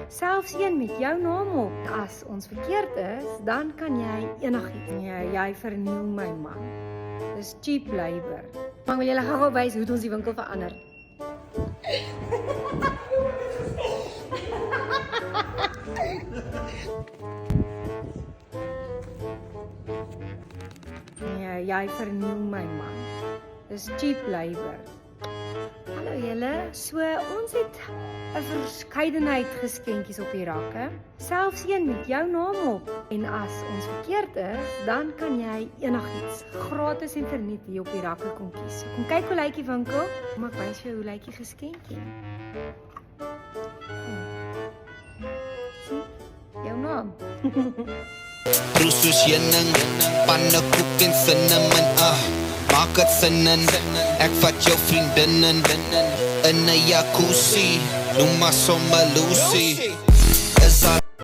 Selfs een met jou naam op. As ons verkeerd is, dan kan jy enigiets. Jy verniel my man. Dis cheap labor. Maar wil julle gou wys hoe ons die winkel verander? Nee, jy verniel my man. Dis cheap labor. Hallo julle, so ons het 'n verskeidenheid geskenkies op die rakke, selfs een met jou naam op. En as ons verkeerd is, dan kan jy enigiets gratis en verniet hier op die rakke kom kies. Kom kyk hoe lyk die winkel. Kom ek wys jou hoe lyk die geskenkie. Sien? Jou naam. Roesoes jenning, pannekoek en cinnamon, maak het sin in. Ek vat jou vriendinnen in 'n jacuzzi, noem maar sommer Lucy. Is al